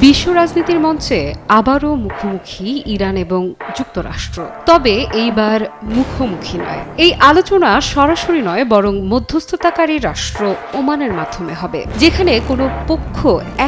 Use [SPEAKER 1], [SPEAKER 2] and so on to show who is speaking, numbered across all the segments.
[SPEAKER 1] বিশ্ব রাজনীতির মঞ্চে আবারও মুখোমুখি ইরান এবং যুক্তরাষ্ট্র, তবে এইবার মুখোমুখি নয়। এই আলোচনা সরাসরি নয়, বরং মধ্যস্থতাকারী রাষ্ট্র ওমানের মাধ্যমে হবে, যেখানে কোনো পক্ষ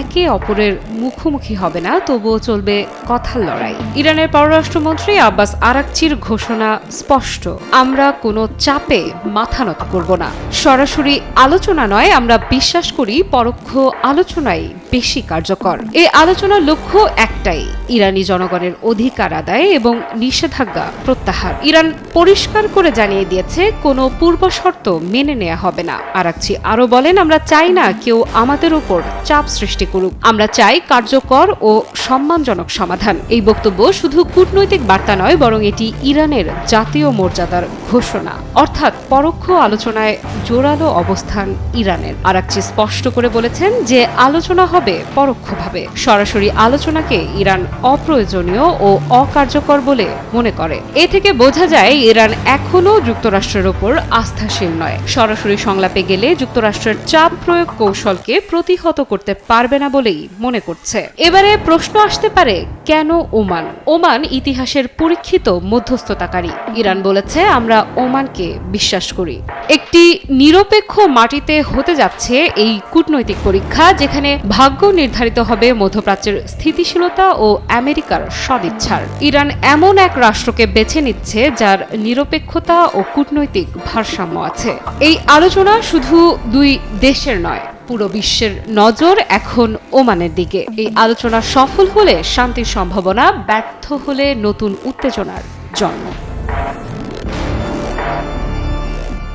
[SPEAKER 1] একে অপরের মুখোমুখি হবে না, তবুও চলবে কথার লড়াই। ইরানের পররাষ্ট্রমন্ত্রী আব্বাস আরাকচির ঘোষণা স্পষ্ট, আমরা কোনো চাপে মাথা নত করব না। সরাসরি আলোচনা নয়, আমরা বিশ্বাস করি পরোক্ষ আলোচনাই বেশি কার্যকর। এই আলোচনার লক্ষ্য একটাই, ইরানি জনগণের অধিকার আদায় এবং নিষেধাজ্ঞা প্রত্যাহার। ইরান পরিষ্কার করে জানিয়ে দিয়েছে কোনো পূর্ব শর্ত মেনে নেওয়া হবে না। আরাকচি আরো বলেন, আমরা চাই না কেউ আমাদের উপর চাপ সৃষ্টি করুক, আমরা চাই কার্যকর ও সম্মানজনক সমাধান। এই বক্তব্য শুধু কূটনৈতিক বার্তা নয়, বরং এটি ইরানের জাতীয় মর্যাদার ঘোষণা, অর্থাৎ পরোক্ষ আলোচনায় জোরালো অবস্থান ইরানের। আরাকচি স্পষ্ট করে বলেছেন যে আলোচনা হবে পরোক্ষভাবে। সরাসরি আলোচনাকে ইরান অপ্রয়োজনীয় ও অকার্যকর বলে মনে করে। এ থেকে বোঝা যায় ইরান এখনো যুক্তরাষ্ট্রের উপর আস্থাশীল নয়। সরাসরি সংলাপে গেলে যুক্তরাষ্ট্রের চাপ প্রয়োগ কৌশলকে প্রতিহত করতে পারবে না বলেই মনে করছে। এবারে প্রশ্ন আসতে পারে, কেন ওমান? ওমান ইতিহাসের পরীক্ষিত মধ্যস্থতাকারী। ইরান বলেছে, আমরা ওমানকে বিশ্বাস করি। একটি নিরপেক্ষ মাটিতে হতে যাচ্ছে এই কূটনৈতিক পরীক্ষা, যেখানে ভাগ্য নির্ধারিত হবে মধ্যপ্রাচ্যের স্থিতিশীলতা ও আমেরিকার সদিচ্ছার। ইরান এমন এক রাষ্ট্রকে বেছে নিচ্ছে যার নিরপেক্ষতা ও কূটনৈতিক ভারসাম্য আছে। এই আলোচনা শুধু দুই দেশের নয়, পুরো বিশ্বের নজর এখন ওমানের দিকে। এই আলোচনা সফল হলে শান্তির সম্ভাবনা, ব্যর্থ হলে নতুন উত্তেজনার জন্ম।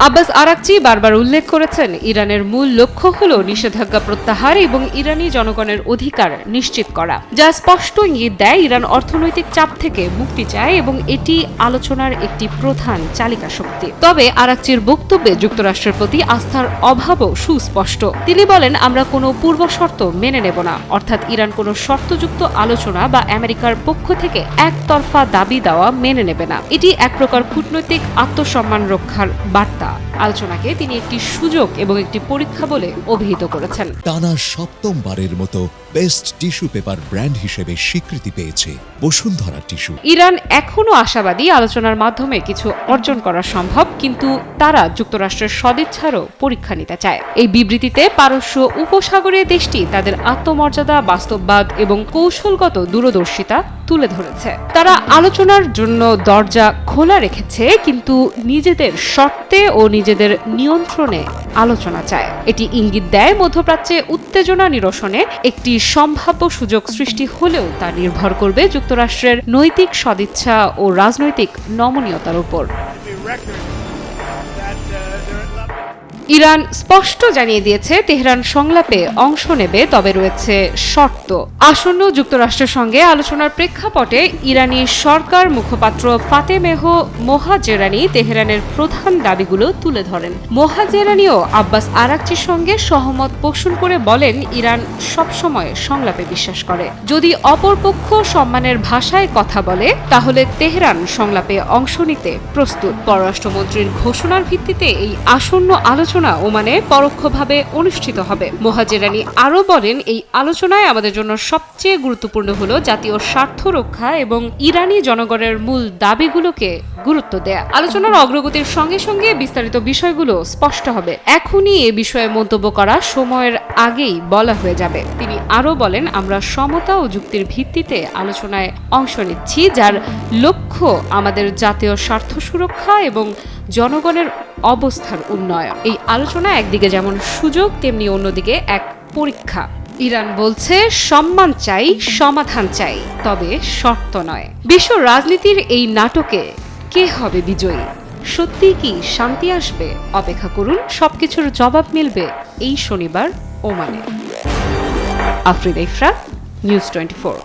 [SPEAKER 1] আব্বাস আরাকচি বারবার উল্লেখ করেছেন, ইরানের মূল লক্ষ্য হল নিষেধাজ্ঞা প্রত্যাহার এবং ইরানি জনগণের অধিকার নিশ্চিত করা, যা স্পষ্ট ইঙ্গিত দেয় ইরান অর্থনৈতিক চাপ থেকে মুক্তি চায় এবং এটি আলোচনার একটি প্রধান চালিকা শক্তি। তবে আরাকচির বক্তব্যে যুক্তরাষ্ট্রের প্রতি আস্থার অভাবও সুস্পষ্ট। তিনি বলেন, আমরা কোনো পূর্ব শর্ত মেনে নেব না, অর্থাৎ ইরান কোনো শর্তযুক্ত আলোচনা বা আমেরিকার পক্ষ থেকে একতরফা দাবি দেওয়া মেনে নেবে না। এটি এক প্রকার কূটনৈতিক আত্মসম্মান রক্ষার বার্তা। আলোচনাকে তিনি একটি সুযোগ এবং একটি পরীক্ষা বলে অভিহিত করেছেন।
[SPEAKER 2] টানা সপ্তমবারের মতো বেস্ট টিস্যু পেপার ব্র্যান্ড হিসেবে স্বীকৃতি পেয়েছে বসুন্ধরা টিস্যু।
[SPEAKER 1] ইরান এখনো আশাবাদী আলোচনার মাধ্যমে কিছু অর্জন করা সম্ভব, কিন্তু তারা যুক্তরাষ্ট্রের সদিচ্ছারও পরীক্ষা নিতে চায়। এই বিবৃতিতে পারস্য উপসাগরীয় দেশটি তাদের আত্মমর্যাদা, বাস্তববাদ এবং কৌশলগত দূরদর্শিতা তুলে ধরেছে। তারা আলোচনার জন্য দরজা খোলা রেখেছে, কিন্তু নিজেদের শর্তে ও নিজেদের নিয়ন্ত্রণে আলোচনা চায়। এটি ইঙ্গিত দেয় মধ্যপ্রাচ্যে উত্তেজনা নিরসনে একটি সম্ভাব্য সুযোগ সৃষ্টি হলেও তা নির্ভর করবে যুক্তরাষ্ট্রের নৈতিক সদিচ্ছা ও রাজনৈতিক নমনীয়তার উপর। ইরান স্পষ্ট জানিয়ে দিয়েছে, তেহরান সংলাপে অংশ নেবে, তবে রয়েছে শর্ত। আসন্ন যুক্তরাষ্ট্রের সঙ্গে আলোচনার প্রেক্ষাপটে ইরানি সরকার মুখপাত্র ফাতেমেহ মোহাজেরানি তেহরানের প্রধান দাবিগুলো তুলে ধরেন। মোহাজেরানিও আব্বাস আরাকচির সঙ্গে সহমত পোষণ করে বলেন, ইরান সবসময় সংলাপে বিশ্বাস করে। যদি অপরপক্ষ সম্মানের ভাষায় কথা বলে, তাহলে তেহরান সংলাপে অংশ নিতে প্রস্তুত। পররাষ্ট্রমন্ত্রীর ঘোষণার ভিত্তিতে এই আসন্ন আলোচনা ওমানে পরোক্ষভাবে অনুষ্ঠিত হবে। মোহাজেরানি আরো বলেন, এই আলোচনায় আমাদের জন্য সবচেয়ে গুরুত্বপূর্ণ হলো জাতীয় স্বার্থ রক্ষা এবং ইরানি জনগণের মূল দাবিগুলোকে গুরুত্ব দেয়া। আলোচনার অগ্রগতির সঙ্গে সঙ্গে বিস্তারিত বিষয়গুলো স্পষ্ট হবে। এখনই এ বিষয়ে মন্তব্য করা সময়ের আগেই বলা হয়ে যাবে। তিনি আরো বলেন, আমরা সমতা ও যুক্তির ভিত্তিতে আলোচনায় অংশ নিচ্ছি, যার লক্ষ্য আমাদের জাতীয় স্বার্থ সুরক্ষা এবং জনগণের অবস্থার উন্নয়ন। এই আলোচনা একদিকে যেমন সুযোগ, তেমনি অন্যদিকে এক পরীক্ষা। ইরান বলছে, সম্মান চাই, সমাধান চাই, তবে শর্ত নয়। বিশ্ব রাজনীতির এই নাটকে কে হবে বিজয়ী? সত্যিই কি শান্তি আসবে? অপেক্ষা করুন, সবকিছুর জবাব মিলবে এই শনিবার ওমানে। আফরিদা ইফরা, নিউজ 24।